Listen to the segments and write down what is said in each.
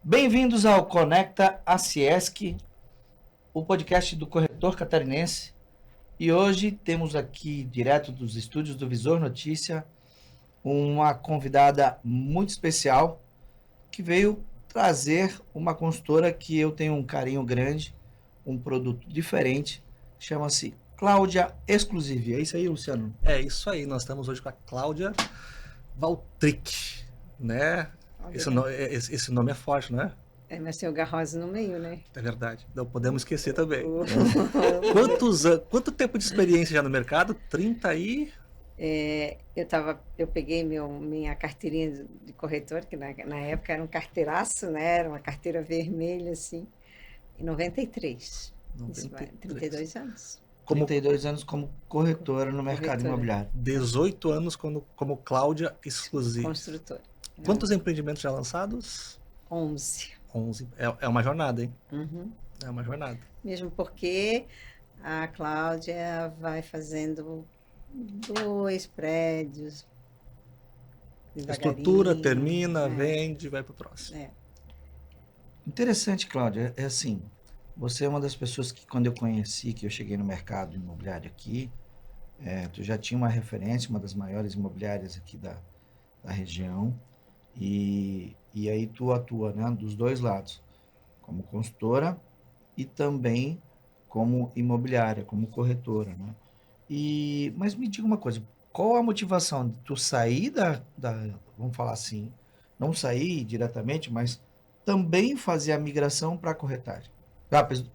Bem-vindos ao Conecta Aciesc, o podcast do corretor catarinense. E hoje temos aqui, direto dos estúdios do Visor Notícia, uma convidada muito especial que veio trazer uma consultora que eu tenho um carinho grande, um produto diferente, chama-se Cláudia Exclusive. É isso aí, Luciano? É isso aí, nós estamos hoje com a Cláudia Valtric, né? Esse nome é forte, não é? É, mas tem o Garrose no meio, né? É verdade, não podemos esquecer também. Quanto tempo de experiência já no mercado? 30 e... Eu peguei minha carteirinha de corretor, que na época era um carteiraço, né? Era uma carteira vermelha, assim, em 93. 32 anos. 32 anos como corretora no mercado imobiliário. 18 anos como Cláudia Exclusive. Construtora. Quantos empreendimentos já lançados? 11. 11. É uma jornada, hein? Uhum. É uma jornada. Mesmo porque a Cláudia vai fazendo 2 prédios. Estrutura, termina, vende, vai para o próximo. Interessante, Cláudia. É assim, você é uma das pessoas que, quando eu conheci, que eu cheguei no mercado imobiliário aqui, tu já tinha uma referência, uma das maiores imobiliárias aqui da região, e aí tu atua, né, dos dois lados, como consultora e também como imobiliária, como corretora, né? Mas me diga uma coisa, qual a motivação de tu sair vamos falar assim, não sair diretamente, mas também fazer a migração para a corretagem?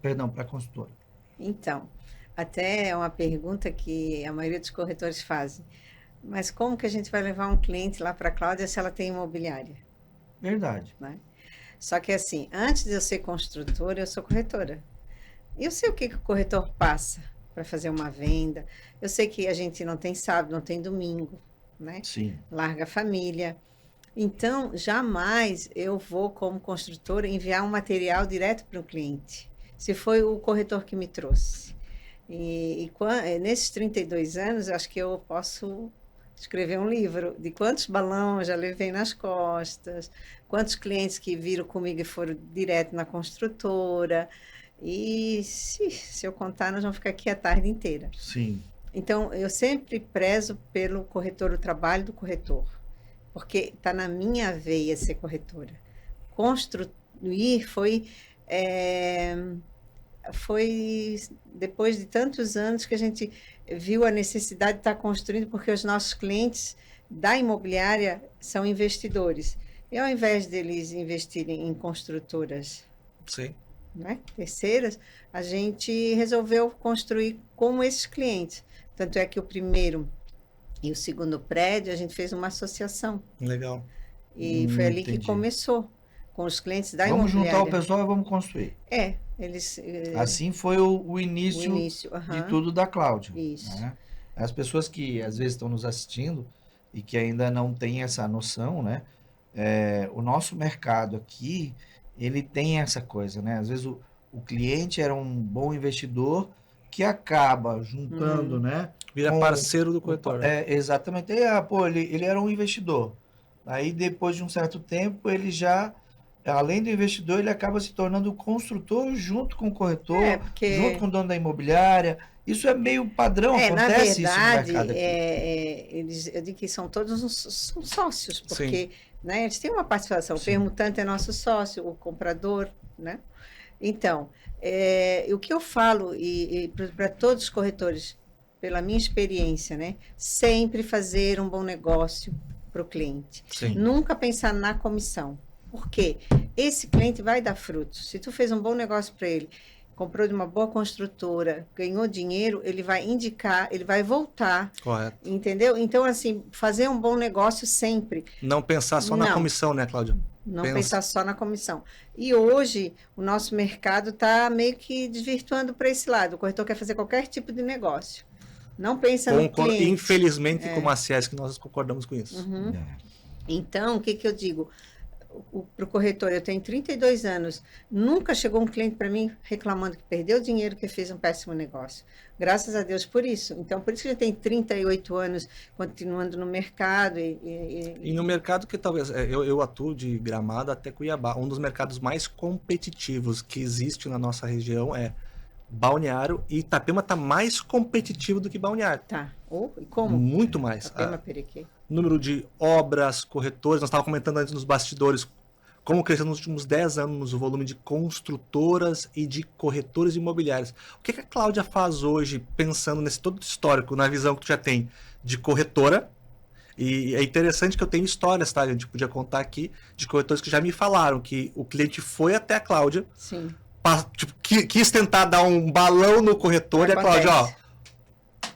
Perdão, para a consultora. Então, até é uma pergunta que a maioria dos corretores fazem. Mas como que a gente vai levar um cliente lá para a Cláudia se ela tem imobiliária? Verdade. Né? Só que assim, antes de eu ser construtora, eu sou corretora. Eu sei o que o corretor passa para fazer uma venda. Eu sei que a gente não tem sábado, não tem domingo, né? Sim. Larga a família. Então, jamais eu vou, como construtora, enviar um material direto para o cliente, se foi o corretor que me trouxe. Nesses 32 anos, acho que eu posso escrever um livro de quantos balões já levei nas costas, quantos clientes que viram comigo e foram direto na construtora. E se eu contar, nós vamos ficar aqui a tarde inteira. Sim. Então, eu sempre prezo pelo corretor, o trabalho do corretor, porque está na minha veia ser corretora. Construir foi depois de tantos anos que a gente viu a necessidade de estar construindo, porque os nossos clientes da imobiliária são investidores. E ao invés deles investirem em construtoras, sim, né, terceiras, a gente resolveu construir como esses clientes. Tanto é que o primeiro e o segundo prédio, a gente fez uma associação. Legal. E foi ali que começou, com os clientes da imobiliária. Vamos juntar o pessoal e vamos construir. Assim foi o início de tudo da Cláudia. Isso. Né? As pessoas que às vezes estão nos assistindo e que ainda não têm essa noção, né? O nosso mercado aqui, ele tem essa coisa, né? Às vezes o cliente era um bom investidor que acaba juntando, né? Vira parceiro do corretor. Exatamente. Ele era um investidor. Aí, depois de um certo tempo, ele já, além do investidor, ele acaba se tornando o construtor junto com o corretor, junto com o dono da imobiliária. Isso é meio padrão, acontece na verdade, isso no mercado aqui. Eu digo que são todos são sócios, porque né, eles têm uma participação. O permutante é nosso sócio, o comprador, né? Então, o que eu falo para todos os corretores, pela minha experiência, né, sempre fazer um bom negócio para o cliente. Sim. Nunca pensar na comissão. Por quê? Esse cliente vai dar frutos. Se tu fez um bom negócio para ele, comprou de uma boa construtora, ganhou dinheiro, ele vai indicar, ele vai voltar. Correto. Entendeu? Então, assim, fazer um bom negócio sempre. Não pensar só na comissão, né, Cláudia? Não pensar só na comissão. E hoje, o nosso mercado está meio que desvirtuando para esse lado. O corretor quer fazer qualquer tipo de negócio. Não pensa no cliente. Infelizmente, como a Aciesc, nós concordamos com isso. Uhum. Então, o que eu digo? para o corretor, eu tenho 32 anos, nunca chegou um cliente para mim reclamando que perdeu dinheiro, que fez um péssimo negócio. Graças a Deus por isso. Então, por isso que eu tenho 38 anos continuando no mercado. E no mercado que talvez, eu atuo de Gramado até Cuiabá, um dos mercados mais competitivos que existe na nossa região é Balneário, e Itapema está mais competitivo do que Balneário. Tá. E como? Muito mais. Itapema, Perequê. Número de obras, corretores, nós estávamos comentando antes nos bastidores, como cresceu nos últimos 10 anos o volume de construtoras e de corretores imobiliários. O que a Cláudia faz hoje, pensando nesse todo histórico, na visão que tu já tem de corretora? E é interessante que eu tenho histórias, tá? A gente podia contar aqui de corretores que já me falaram que o cliente foi até a Cláudia, Sim. tipo, quis tentar dar um balão no corretor e a Cláudia, ó,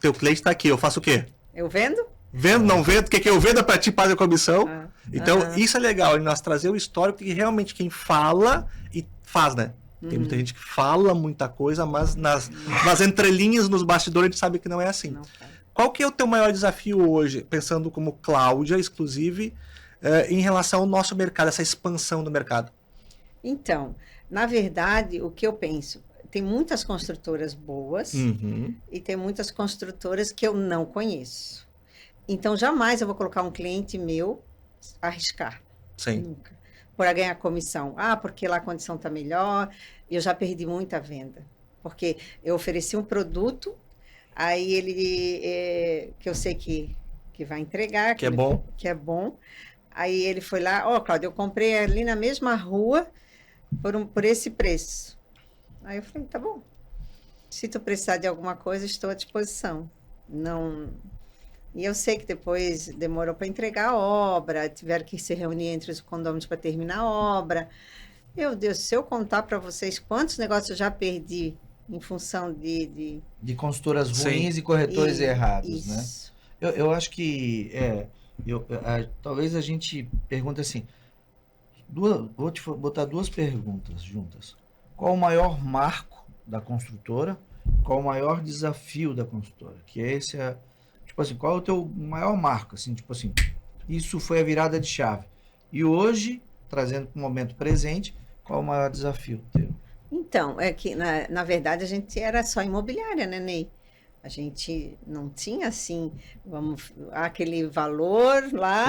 teu cliente tá aqui, eu faço o quê? Eu vendo? Vendo, não vendo, quer que eu venda para ti, paga a comissão? Então, isso é legal, nós trazer o histórico que realmente quem fala e faz, né? Tem muita gente que fala muita coisa, mas nas entrelinhas, nos bastidores, a gente sabe que não é assim. Não. Qual que é o teu maior desafio hoje, pensando como Cláudia, exclusive, em relação ao nosso mercado, essa expansão do mercado? Então, na verdade, o que eu penso, tem muitas construtoras boas e tem muitas construtoras que eu não conheço. Então, jamais eu vou colocar um cliente meu arriscar. Sim. Nunca. Para ganhar comissão. Porque lá a condição está melhor. Eu já perdi muita venda. Porque eu ofereci um produto, aí ele, que eu sei que vai entregar. Que é bom. Que é bom. Aí ele foi lá, Cláudia, eu comprei ali na mesma rua por esse preço. Aí eu falei, tá bom. Se tu precisar de alguma coisa, estou à disposição. Não... E eu sei que depois demorou para entregar a obra, tiveram que se reunir entre os condôminos para terminar a obra. Meu Deus, se eu contar para vocês quantos negócios eu já perdi em função de consultoras ruins e corretores errados, isso. Né? Eu acho que talvez a gente pergunte assim, vou te botar duas perguntas juntas. Qual o maior marco da construtora? Qual o maior desafio da construtora? Que esse é... Tipo assim, qual é o teu maior marco? Assim, tipo assim, isso foi a virada de chave. E hoje, trazendo para o momento presente, qual é o maior desafio teu? Então, é que, na verdade, a gente era só imobiliária, né, Ney? A gente não tinha, assim, aquele valor lá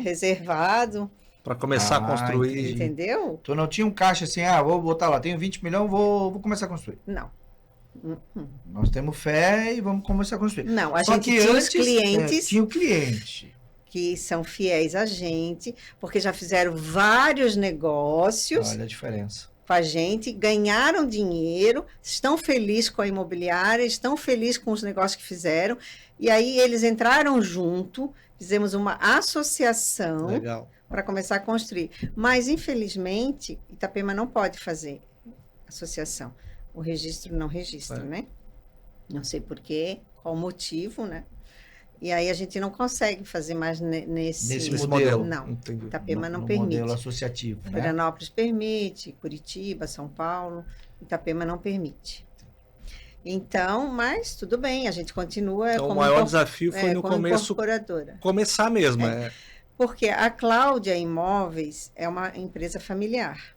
reservado. Para começar a construir. Entendi. Entendeu? Tu não tinha um caixa assim, vou botar lá, tenho 20 milhões, vou começar a construir. Não. Nós temos fé e vamos começar a construir. Não, a gente tinha os clientes. Tinha o cliente. Que são fiéis a gente, porque já fizeram vários negócios. Olha a diferença. Com a gente, ganharam dinheiro, estão felizes com a imobiliária, estão felizes com os negócios que fizeram. E aí eles entraram junto, fizemos uma associação para começar a construir. Mas, infelizmente, Itapema não pode fazer associação. O registro não registra, né? Não sei por quê, qual o motivo, né? E aí a gente não consegue fazer mais nesse modelo. Não, Entendi. Itapema não permite. Modelo associativo, né? Florianópolis permite, Curitiba, São Paulo, Itapema não permite. Então, mas tudo bem, a gente continua então, como o maior desafio foi no começo começar mesmo. Porque a Cláudia Imóveis é uma empresa familiar.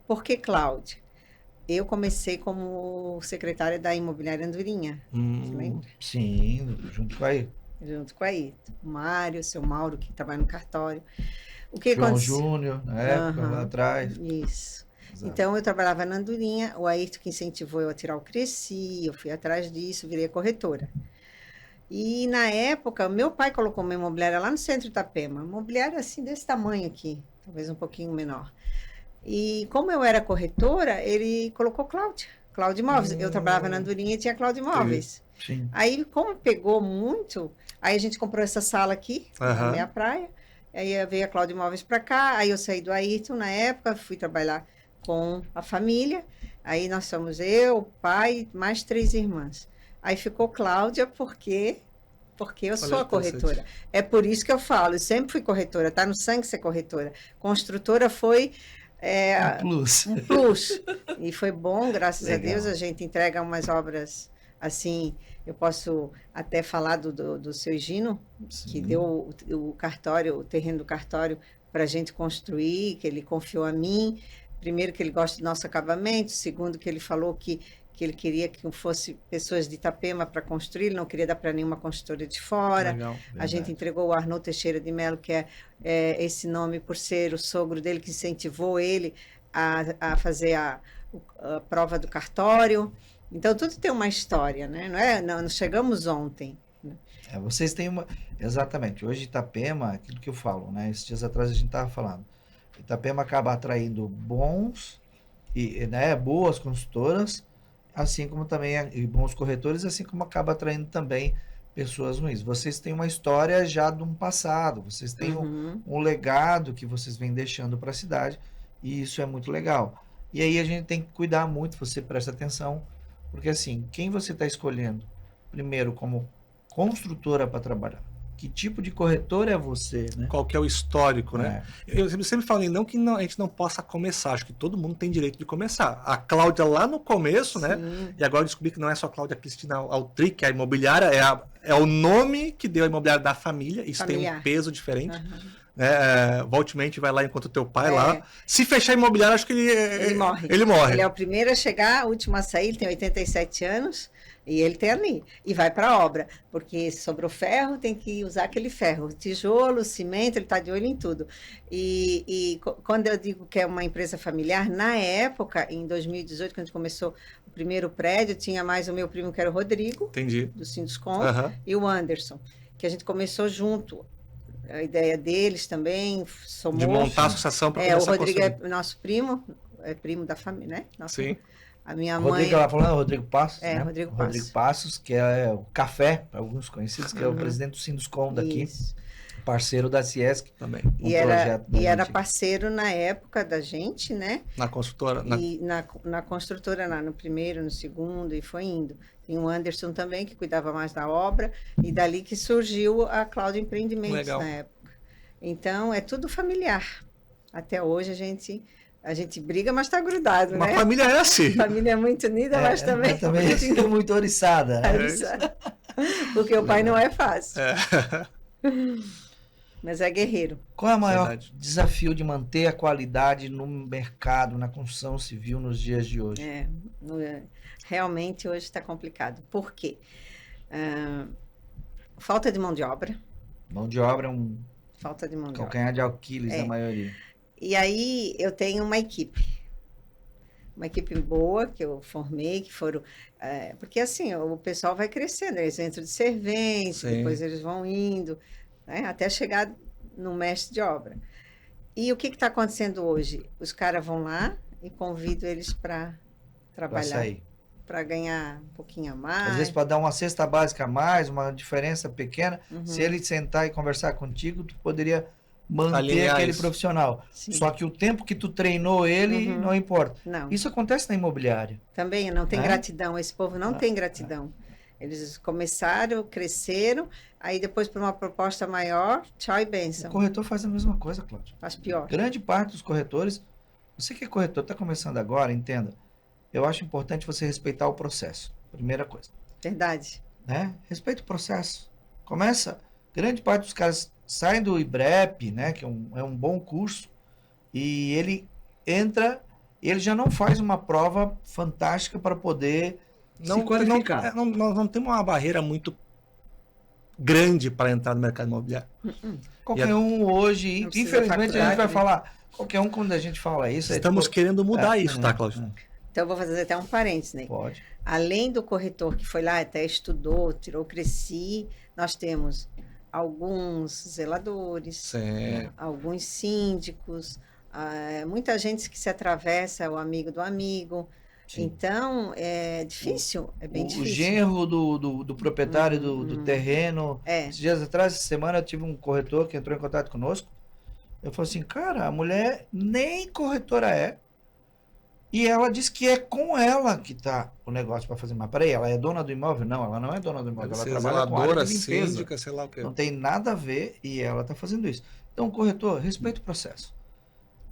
Por que Cláudia? Eu comecei como secretária da Imobiliária Andorinha. Você lembra? Sim, junto com a Ayrton. Junto com a Ayrton. O Mário, o seu Mauro, que trabalha no cartório. O que João Júnior, na época, lá atrás. Isso. Exato. Então, eu trabalhava na Andorinha. O Ayrton que incentivou eu a tirar o Cresci. Eu fui atrás disso, virei corretora. E, na época, meu pai colocou uma imobiliária lá no centro de Itapema. Imobiliária, assim, desse tamanho aqui. Talvez um pouquinho menor. E como eu era corretora, ele colocou Cláudia Imóveis. Eu trabalhava na Andorinha e tinha Cláudia Imóveis. Sim. Aí, como pegou muito, aí a gente comprou essa sala aqui, na minha praia. Aí veio a Cláudia Imóveis para cá. Aí eu saí do Ayrton na época, fui trabalhar com a família. Aí nós somos eu, o pai, mais 3 irmãs. Aí ficou Cláudia porque eu sou a corretora. É por isso que eu falo, eu sempre fui corretora, tá no sangue ser corretora. Construtora foi... um plus. E foi bom, graças a Deus, a gente entrega umas obras assim. Eu posso até falar do seu Gino, que deu o cartório, o terreno do cartório para a gente construir, que ele confiou a mim. Primeiro, que ele gosta do nosso acabamento. Segundo, que ele falou que ele queria que fosse pessoas de Itapema para construir, ele não queria dar para nenhuma construtora de fora. Legal. A gente entregou o Arnaud Teixeira de Mello, que é esse nome por ser o sogro dele, que incentivou ele a fazer a prova do cartório. Então, tudo tem uma história, né? Não chegamos ontem. Vocês têm uma... Exatamente. Hoje Itapema, aquilo que eu falo, né? Esses dias atrás a gente estava falando. Itapema acaba atraindo bons e, né, boas consultoras, assim como também e bons corretores, assim como acaba atraindo também pessoas ruins. Vocês têm uma história já de um passado, vocês têm um legado que vocês vêm deixando para a cidade, e isso é muito legal. E aí a gente tem que cuidar muito, você presta atenção, porque assim, quem você está escolhendo, primeiro como construtora para trabalhar, que tipo de corretor é você, né? Qual que é o histórico, né? Eu sempre falei, não que a gente não possa começar, acho que todo mundo tem direito de começar. A Cláudia lá no começo, né? E agora eu descobri que não é só a Cláudia Cristina Altri, que é a imobiliária, é o nome que deu a imobiliária da família, isso tem um peso diferente. Voltemente vai lá enquanto o teu pai lá. Se fechar a imobiliária, acho que ele morre. Ele é o primeiro a chegar, o último a sair, ele tem 87 anos. E ele tem ali, e vai para a obra, porque sobrou ferro, tem que usar aquele ferro, tijolo, cimento, ele está de olho em tudo. E quando eu digo que é uma empresa familiar, na época, em 2018, quando a gente começou o primeiro prédio, tinha mais o meu primo, que era o Rodrigo, do Sinduscom, e o Anderson, que a gente começou junto. A ideia deles também, somos... De montar a associação para começar a construir. O Rodrigo é nosso primo, é primo da família, né? Sim. A minha Rodrigo, mãe... ela falando, Rodrigo Passos, né? Rodrigo Passos. Rodrigo Passos, que é o Café, para alguns conhecidos, que é o presidente do Sinduscom daqui, parceiro da Ciesc também. E era parceiro na época da gente, né? Na construtora. E na construtora, no primeiro, no segundo, e foi indo. Tem o Anderson também, que cuidava mais da obra, e dali que surgiu a Cláudia Empreendimentos na época. Então, é tudo familiar. Até hoje a gente briga, mas está grudado, Uma né? família é assim. A família é muito unida, mas também... Mas também é muito oriçada. Porque o pai não é fácil. Mas é guerreiro. Qual é o maior desafio de manter a qualidade no mercado, na construção civil nos dias de hoje? Realmente hoje está complicado. Por quê? Falta de mão de obra. Mão de obra é falta de mão de obra. Calcanhar de Aquiles da maioria. E aí eu tenho uma equipe boa que eu formei, que foram... porque assim, o pessoal vai crescendo, eles entram de servente, depois eles vão indo, né, até chegar no mestre de obra. E o que está acontecendo hoje? Os caras vão lá e convido eles para trabalhar, para ganhar um pouquinho a mais. Às vezes para dar uma cesta básica a mais, uma diferença pequena, se ele sentar e conversar contigo, tu poderia... manter aquele profissional. Sim. Só que o tempo que tu treinou ele não importa. Não. Isso acontece na imobiliária. Também não tem gratidão. Esse povo não tem gratidão. Eles começaram, cresceram, aí depois por uma proposta maior, tchau e bênção. O corretor faz a mesma coisa, Cláudia. Faz pior. Grande parte dos corretores, você que é corretor, está começando agora, entenda. Eu acho importante você respeitar o processo. Primeira coisa. Verdade. Né? Respeita o processo. Começa. Grande parte dos caras saem do IBREP, né, que é um bom curso, e ele entra, ele já não faz uma prova fantástica para poder se qualificar. Nós não temos uma barreira muito grande para entrar no mercado imobiliário. Qualquer um hoje, infelizmente a gente vai falar, qualquer um quando a gente fala isso... Estamos querendo mudar isso, tá, Cláudio? Então eu vou fazer até um parênteses, né? Pode. Além do corretor que foi lá, até estudou, tirou Cresci, nós temos... alguns zeladores, alguns síndicos, muita gente que se atravessa, o amigo do amigo. Sim. Então, é difícil, é bem difícil. O genro do proprietário do terreno. Esses dias atrás, essa semana, eu tive um corretor que entrou em contato conosco. Eu falei assim, cara, a mulher nem corretora é. E ela disse que é com ela que tá o negócio para fazer. Mas peraí, ela é dona do imóvel? Não, ela não é dona do imóvel. Ela trabalha com área de limpeza. Síndica, sei lá o quê. Não tem nada a ver e ela está fazendo isso. Então, corretor, respeita o processo.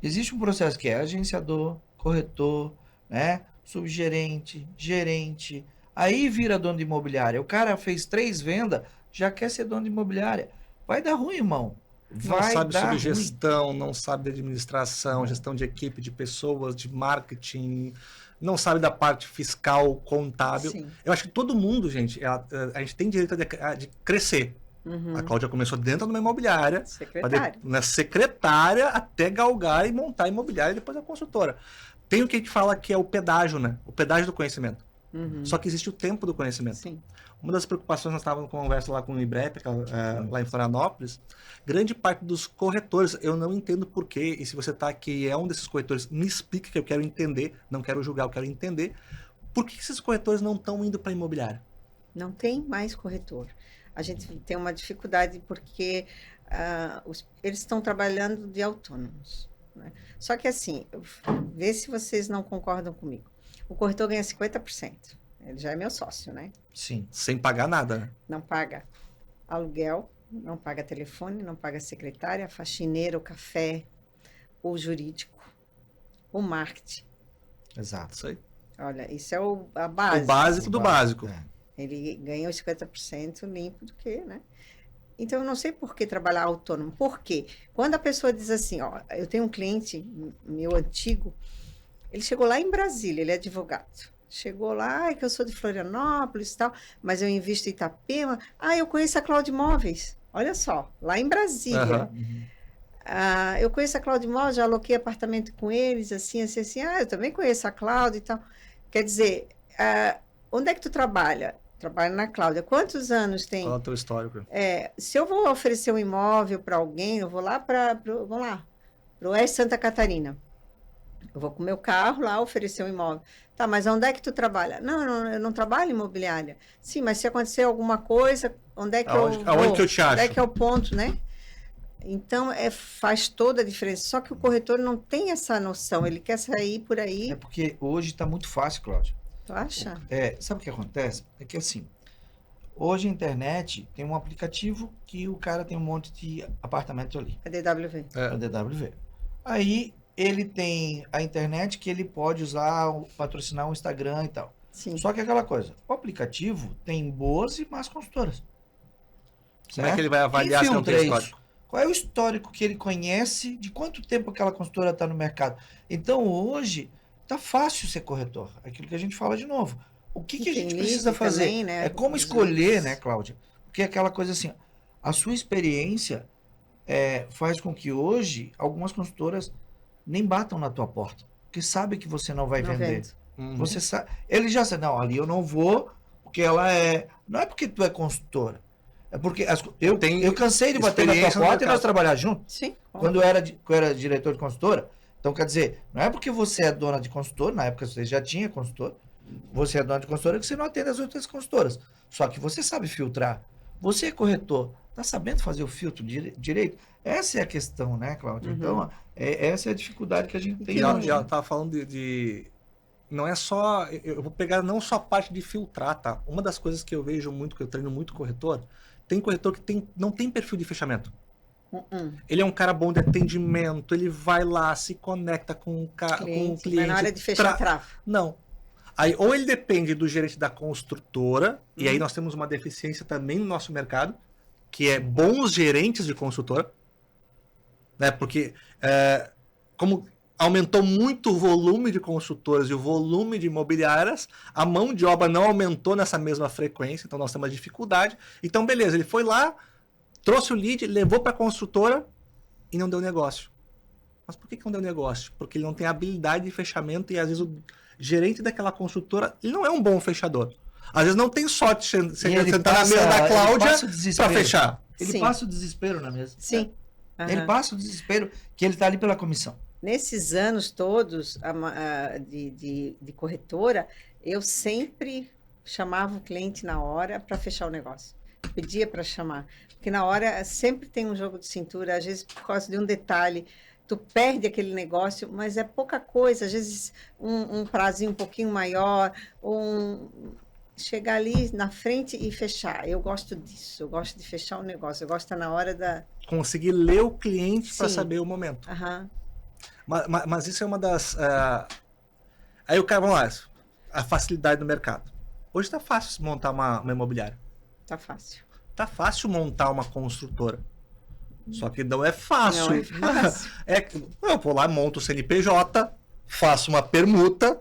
Existe um processo que é agenciador, corretor, né, subgerente, gerente. Aí vira dono de imobiliária. O cara fez 3 vendas, já quer ser dono de imobiliária. Vai dar ruim, irmão. Não vai sabe dar sobre ruim. gestão, não sabe de administração, gestão de equipe, de pessoas, de marketing, não sabe da parte fiscal, contábil. Sim. Eu acho que todo mundo, gente, a gente tem direito de crescer. A Cláudia começou dentro de uma imobiliária, Secretário. na secretária, até galgar e montar a imobiliária e depois a consultora. Tem o que a gente fala que é o pedágio, né? O pedágio do conhecimento. Só que existe o tempo do conhecimento. Sim. Uma das preocupações, nós estávamos com conversa lá com o IBREP, lá em Florianópolis, grande parte dos corretores, eu não entendo por quê, e se você está aqui e é um desses corretores, me explique que eu quero entender, não quero julgar, eu quero entender, por que esses corretores não estão indo para a imobiliária? Não tem mais corretor. A gente tem uma dificuldade porque eles estão trabalhando de autônomos, né? Só que assim, vê se vocês não concordam comigo. O corretor ganha 50%. Ele já é meu sócio, né? Sim. Sem pagar nada, né? Não paga aluguel, não paga telefone, não paga secretária, faxineira, o café, o jurídico, o marketing. Exato. Isso aí. Olha, isso é a base. O básico do básico. É. Ele ganha os 50% limpo do que, né? Então, eu não sei por que trabalhar autônomo. Por quê? Quando a pessoa diz assim, ó, eu tenho um cliente meu antigo, ele chegou lá em Brasília, ele é advogado. Chegou lá, que eu sou de Florianópolis e tal, mas eu invisto em Itapema. Eu conheço a Cláudia Imóveis. Olha só, lá em Brasília. Eu conheço a Cláudia Imóveis, já aloquei apartamento com eles, assim. Eu também conheço a Cláudia e tal. Quer dizer, onde é que tu trabalha? Trabalho na Cláudia. Quantos anos tem? Qual é o teu histórico? Se eu vou oferecer um imóvel para alguém, eu vou lá para o Oeste Santa Catarina. Eu vou com o meu carro lá oferecer um imóvel. Tá, mas onde é que tu trabalha? Não, eu não trabalho em imobiliária. Sim, mas se acontecer alguma coisa, onde é que eu vou? Aonde que eu te acho? Onde é que é o ponto, né? Então, faz toda a diferença. Só que o corretor não tem essa noção. Ele quer sair por aí. É porque hoje está muito fácil, Cláudia. Tu acha? Sabe o que acontece? É que assim, hoje a internet tem um aplicativo que o cara tem um monte de apartamento ali, A DWV. a DWV. Aí ele tem a internet que ele pode usar, patrocinar o Instagram e tal. Sim. Só que é aquela coisa, o aplicativo tem boas e más consultoras. Como é que ele vai avaliar Quem se não tem filtra histórico? Qual é o histórico que ele conhece, de quanto tempo aquela consultora está no mercado? Então, hoje, tá fácil ser corretor. Aquilo que a gente fala de novo. O que a gente precisa fazer? Também, né? É como escolher, né, Cláudia? Porque é aquela coisa assim, a sua experiência faz com que hoje algumas consultoras nem batam na tua porta. Porque sabe que você não vai Não vender. vendo. Você sabe. Ele já sabe, não, ali eu não vou, porque ela é. Não é porque tu é consultora. É porque eu cansei de bater na tua experiência no porta e nós mercado. trabalhar juntos. Sim. Quando eu era diretor de consultora. Então, quer dizer, não é porque você é dona de consultora, na época você já tinha consultora, você é dona de consultora que você não atende as outras consultoras. Só que você sabe filtrar. Você é corretor, tá sabendo fazer o filtro direito? Essa é a questão, né, Cláudia? Então, essa é a dificuldade que a gente tem E hoje. ela tava falando não é só... Eu vou pegar não só a parte de filtrar, tá? Uma das coisas que eu vejo muito, que eu treino muito corretor, tem corretor que não tem perfil de fechamento. Ele é um cara bom de atendimento, ele vai lá, se conecta com o cliente. Mas na hora de fechar, trava. Não. Aí, ou ele depende do gerente da construtora, e aí nós temos uma deficiência também no nosso mercado, que é bons gerentes de consultora, né? Porque como aumentou muito o volume de consultoras e o volume de imobiliárias, a mão de obra não aumentou nessa mesma frequência, então nós temos uma dificuldade. Então, beleza, ele foi lá, trouxe o lead, levou para a construtora e não deu negócio. Mas por que não deu negócio? Porque ele não tem habilidade de fechamento e às vezes o gerente daquela construtora, ele não é um bom fechador. Às vezes não tem sorte de sentar na mesa da Cláudia para fechar. Ele passa o desespero na mesa. Sim. Ele passa o desespero que ele está ali pela comissão. Nesses anos todos de corretora, eu sempre chamava o cliente na hora para fechar o negócio. Pedia para chamar. Porque na hora sempre tem um jogo de cintura, às vezes por causa de um detalhe, tu perde aquele negócio, mas é pouca coisa, às vezes um prazinho um pouquinho maior, chegar ali na frente e fechar. Eu gosto disso, eu gosto de fechar o negócio, eu gosto de estar na hora da... Conseguir ler o cliente para saber o momento. Mas isso é uma das... Aí o cara, vamos lá, a facilidade do mercado. Hoje está fácil montar uma imobiliária. Tá fácil. Tá fácil montar uma construtora. Só que não é fácil. Não é fácil. Eu vou lá, monto o CNPJ, faço uma permuta,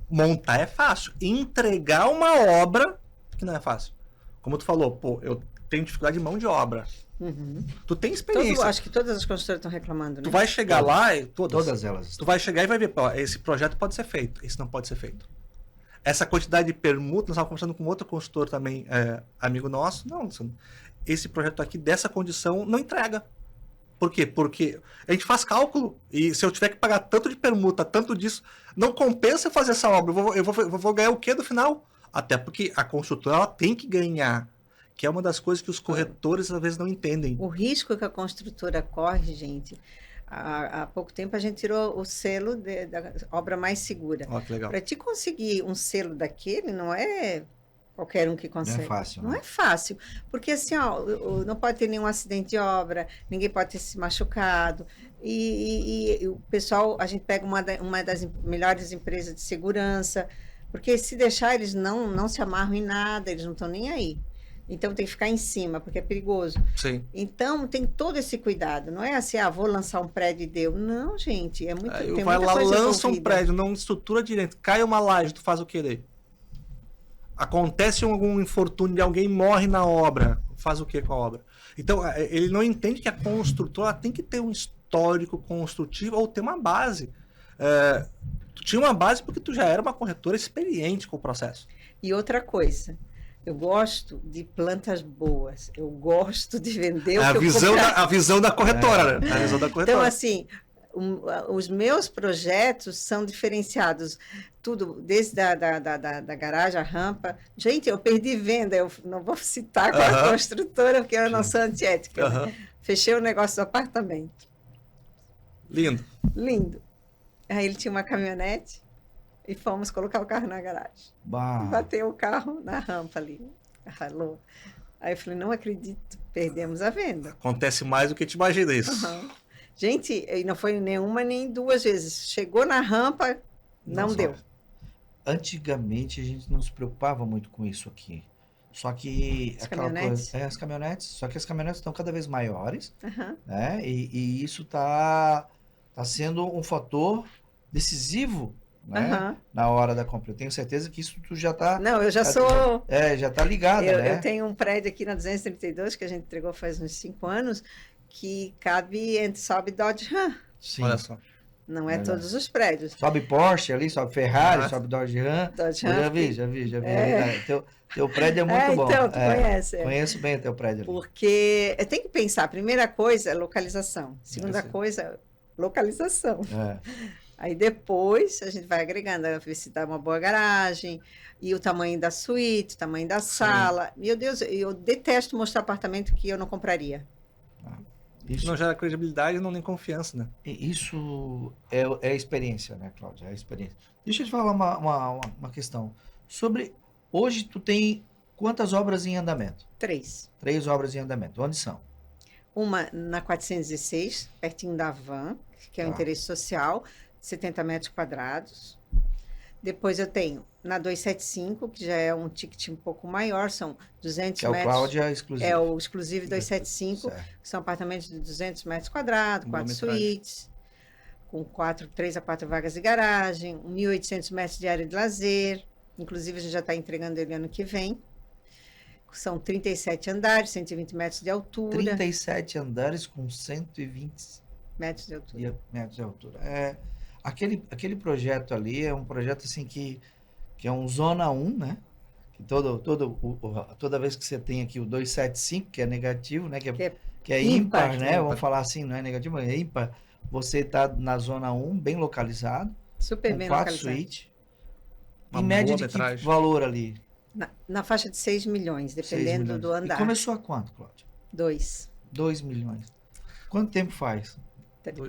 montar é fácil. Entregar uma obra que não é fácil. Como tu falou, pô, eu tenho dificuldade de mão de obra. Uhum. Tu tem experiência. Acho que todas as construtoras estão reclamando, né? Tu vai chegar lá e Todas elas. Tu vai chegar e vai ver, ó, esse projeto pode ser feito, esse não pode ser feito. Essa quantidade de permuta, nós estávamos conversando com outro consultor também, amigo nosso, não, esse projeto aqui dessa condição não entrega. Por quê? Porque a gente faz cálculo e se eu tiver que pagar tanto de permuta, tanto disso, não compensa fazer essa obra. Eu vou ganhar o quê no final? Até porque a construtora ela tem que ganhar, que é uma das coisas que os corretores às vezes não entendem. O risco que a construtora corre, gente, há pouco tempo a gente tirou o selo da obra mais segura. Ó, que legal. Para te conseguir um selo daquele, não é qualquer um que consegue. Não é fácil. Não é fácil, porque assim, ó, não pode ter nenhum acidente de obra, ninguém pode ter se machucado. E o pessoal, a gente pega uma das melhores empresas de segurança, porque se deixar, eles não se amarram em nada, eles não estão nem aí. Então tem que ficar em cima, porque é perigoso. Sim. Então tem todo esse cuidado. Não é assim, vou lançar um prédio e deu. Não, gente, é muito Aí tem vai muita lá, coisa lança um envolvida. prédio, não estrutura direito, cai uma laje, tu faz o quê daí? Acontece algum infortúnio de alguém morre na obra, faz o que com a obra? Então, ele não entende que a construtora tem que ter um histórico construtivo ou ter uma base. Tu tinha uma base porque tu já era uma corretora experiente com o processo. E outra coisa, eu gosto de plantas boas. Eu gosto de vender o que eu comprar. A visão da corretora, né? A visão da corretora. Então, assim, os meus projetos são diferenciados. Tudo, desde da garagem, a rampa. Gente, eu perdi venda. Eu não vou citar qual a construtora, porque eu não sou antiética. Né? Fechei o negócio do apartamento. Lindo. Lindo. Aí ele tinha uma caminhonete e fomos colocar o carro na garagem. Bah. Bateu o carro na rampa ali. Ralou. Aí eu falei, não acredito, perdemos a venda. Acontece mais do que te imagina isso. Uhum. Gente, e não foi nenhuma nem duas vezes. Chegou na rampa, não deu. Antigamente a gente não se preocupava muito com isso aqui. Só que As aquela caminhonetes? coisa, as caminhonetes, só que as caminhonetes estão cada vez maiores, Uhum. né? E isso tá sendo um fator decisivo, né? Uhum. Na hora da compra. Eu tenho certeza que isso tu já tá, Não, eu já sou. já tá ligada, né? Eu tenho um prédio aqui na 232 que a gente entregou faz uns 5 anos, que cabe entre sobe Dodge Ram. Sim. Olha só. Não é Verdade. todos os prédios. Sobe Porsche ali, sobe Ferrari, Ah. sobe Dodge Ram. Dodge Eu Ram. já vi. É. Teu prédio é muito bom. Então, tu conhece. Conheço bem o teu prédio ali. Porque eu tenho que pensar, primeira coisa, localização. Segunda Sim. coisa, localização. É. Aí depois a gente vai agregando, ver se dá uma boa garagem, e o tamanho da suíte, o tamanho da sala. Meu Deus, eu detesto mostrar apartamento que eu não compraria. Isso, Não gera credibilidade, não nem confiança, né? isso é a experiência, né, Cláudia? É a experiência. Deixa eu te falar uma questão. Hoje tu tem quantas obras em andamento? 3. 3 obras em andamento. Onde são? Uma na 416, pertinho da Van, que é o Tá. interesse social, 70 metros quadrados. Depois eu tenho na 275, que já é um ticket um pouco maior, são 200 Que é o metros. Cláudia exclusivo. É o exclusivo 275, Certo. que são apartamentos de 200 metros quadrados, Boa 4 metragem. suítes, com 3 a 4 vagas de garagem, 1.800 metros de área de lazer. Inclusive, a gente já está entregando ele ano que vem. São 37 andares, 120 metros de altura. 37 andares com 120 Metros de altura. metros de altura. Aquele projeto ali é um projeto assim que é um Zona 1, né? Que toda vez que você tem aqui o 275, que é negativo, né? Que é ímpar, ímpar, né? ímpar. Vamos falar assim, não é negativo, é ímpar. Você está na Zona 1, bem localizado, Super com bem 4 localizado. suítes. Uma Em média boa de metragem. que valor ali? Na faixa de 6 milhões, 6 dependendo milhões. do andar. E começou a quanto, Cláudia? 2. 2 milhões. Quanto tempo faz?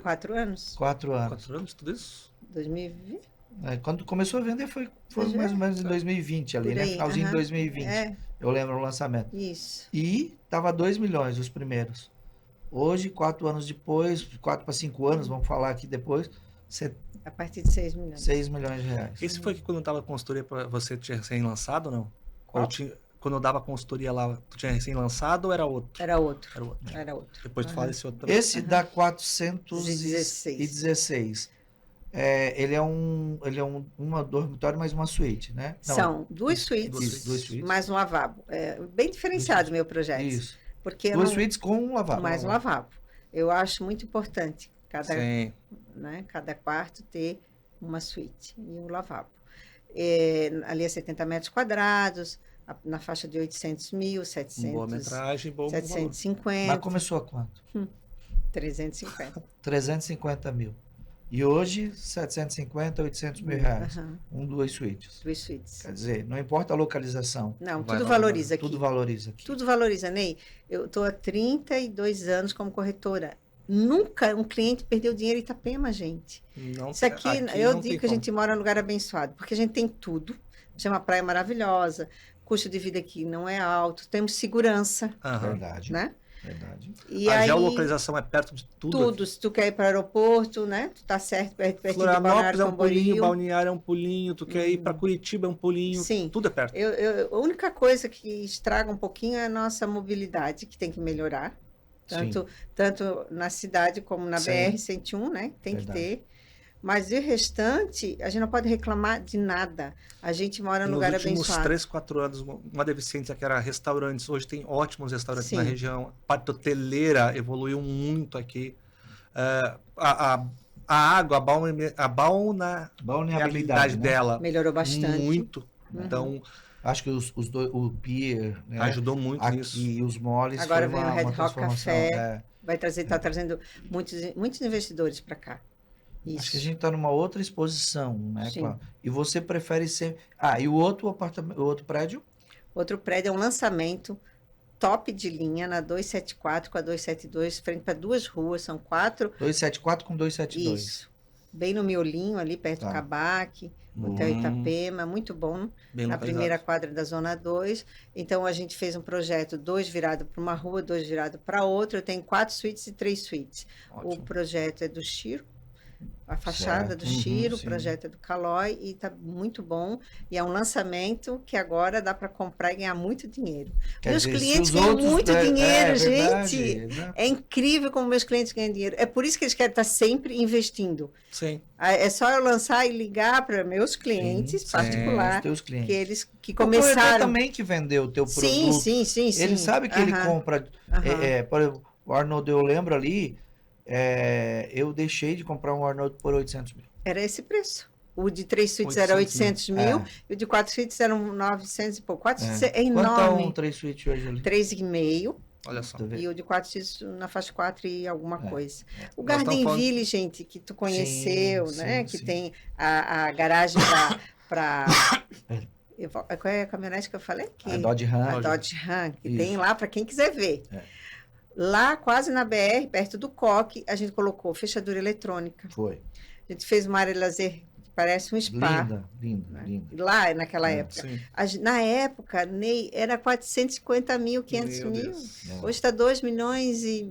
4 anos. 4 anos. 4 anos, tudo isso? 2020. Quando começou a vender foi Já. mais ou menos em 2020 ali, Por né? aí, Finalzinho de aham. 2020. É, Eu lembro o lançamento. isso. E tava 2 milhões os primeiros. Hoje, 4 anos depois, 4 para 5 anos, vamos falar aqui depois, A partir de 6 milhões. 6 milhões de reais. Esse foi que quando eu tava consultoria para você tinha recém-lançado ou não? Qual? Ou quando eu dava consultoria lá, tu tinha recém-lançado ou era outro? Era outro. Era outro. Era outro. Depois tu Aham. fala desse outro também. Esse dá 416. Ele é uma dormitório mais uma suíte, né? Não, São duas isso, suítes, duas suítes. mais um lavabo. É bem diferenciado o meu projeto. Isso. Porque eu Duas não- suítes com um lavabo. mais um lavabo. Eu acho muito importante Sim. cada quarto ter uma suíte e um lavabo. Ali é 70 metros quadrados, na faixa de 800 mil, Boa 700, metragem, bom valor. 750, Mas começou a quanto? 350. 350 mil. E hoje, 750, 800 mil reais. Aham, Duas suítes. duas suítes. Quer dizer, não importa a localização. Não, Vai tudo valorizar. valoriza aqui. Tudo valoriza aqui. Tudo valoriza, Ney. Eu estou há 32 anos como corretora. Nunca um cliente perdeu dinheiro em Itapema, gente. Não, Isso aqui, eu digo que a gente mora num lugar abençoado, porque a gente tem tudo. Tem uma praia maravilhosa, custo de vida aqui não é alto, temos segurança, Verdade. né? Verdade. E A aí, geolocalização é perto de tudo. tudo, se tu quer ir para o aeroporto, né? Tu tá certo, perto de Florianópolis Balneário é um pulinho, Camboriú. Balneário é um pulinho, tu quer ir para Curitiba é um pulinho, Sim. tudo é perto. A única coisa que estraga um pouquinho é a nossa mobilidade, que tem que melhorar. Tanto na cidade como na Sim. BR-101, né? Tem Verdade. que ter. Mas o restante, a gente não pode reclamar de nada. A gente mora num lugar Nos últimos abençoado. 3, 4 anos, uma deficiência que era restaurantes, hoje tem ótimos restaurantes Sim. na região. A parte hoteleira evoluiu muito aqui. A água, a balneabilidade né? dela, Melhorou bastante. muito. Uhum. Então, Acho que o beer, né? ajudou muito Aqui, nisso. e os moles Agora foi vem o Red uma Rock transformação. Café. Está trazendo muitos investidores para cá. Isso. Acho que a gente está numa outra exposição, né, Sim. Cláudio? E você prefere ser... e o outro apartamento, o outro prédio? Outro prédio é um lançamento top de linha na 274 com a 272, frente para duas ruas, são 4. 274 com 272. Isso. Bem no miolinho, ali perto Tá. do Cabaque, Hotel Itapema, muito bom. Bem Na localizado. primeira quadra da Zona 2. Então, a gente fez um projeto, 2 virado para uma rua, 2 virado para outra. Eu tenho 4 suítes e 3 suítes. O Ótimo. projeto é do Chiro, a fachada Certo. do Chiro, o sim. projeto é do Calói, e está muito bom. E é um lançamento que agora dá para comprar e ganhar muito dinheiro. Quer Meus dizer, se clientes os ganham outros- muito dinheiro, verdade, gente. exato. É incrível como meus clientes ganham dinheiro. É por isso que eles querem estar sempre investindo. Sim. É só eu lançar e ligar para meus clientes Sim, particular, os teus clientes. que eles que O corretor começaram. também que vendeu o teu Sim, produto. sim, sim, sim. Ele sabe que ele Aham, compra. aham. Por exemplo, o Arnold, eu lembro ali, eu deixei de comprar um Arnold por 800 mil. Era esse preço. O de 3 suítes era 800 mil, É. e o de 4 suítes eram 900 e pouco. 4 suítes é Quanto tá enorme. um 3 suíte hoje ali? 3,5. Olha só. Deixa eu ver. E o de 4 suítes na faixa 4 e alguma É. coisa. O Nós estamos Gardenville, gente, que tu conheceu, Sim, né? sim, Que sim. tem a garagem para. Qual é a caminhonete que eu falei? Que... A Dodge Ram. A Dodge Ram, que Isso. tem lá para quem quiser ver. É. Lá, quase na BR, perto do Coque, a gente colocou fechadura eletrônica. Foi. A gente fez uma área de lazer que parece um spa. Linda, né? linda. Lá, naquela É, época. Sim. Na época, Ney, era 450 mil, 500 Meu mil. Deus. É. Hoje está 2 milhões e...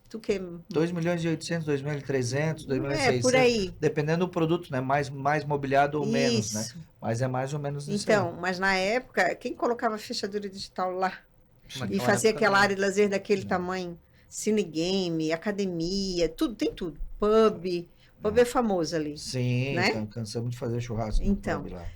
Tu que... 2 milhões e 800, 2 milhões e 300, 2 milhões e 600. por aí. Dependendo do produto, né? Mais mobiliado ou menos, né? Isso. Mas é mais ou menos isso. Então, mas na época, quem colocava fechadura digital lá? E Naquela fazia época, aquela não. área de lazer daquele Sim. tamanho. Cinegame, academia, tudo, tem tudo. Pub. Pub é famoso ali. Sim, né? cansamos de fazer churrasco. no Então. pub lá.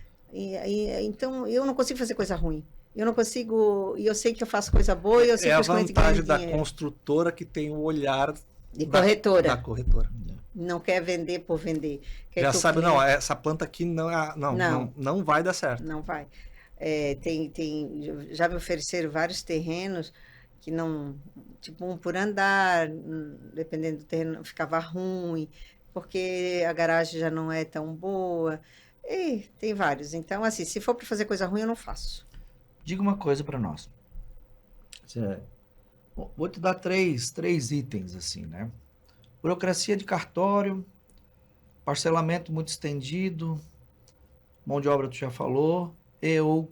Então, eu não consigo fazer coisa ruim. Eu não consigo... E eu sei que eu faço coisa boa e eu sei É que a os clientes ganham vantagem da dinheiro. construtora que tem o olhar De da corretora. corretora. Não quer vender por vender. Quer Já que o sabe, cliente- não, essa planta aqui não vai dar certo. Não vai. Já me ofereceram vários terrenos que não, tipo um por andar, dependendo do terreno, ficava ruim, porque a garagem já não é tão boa. E tem vários. Então, assim, se for para fazer coisa ruim, eu não faço. Diga uma coisa para nós. Vou te dar três itens, assim, né? Burocracia de cartório, parcelamento muito estendido, mão de obra tu já falou, ou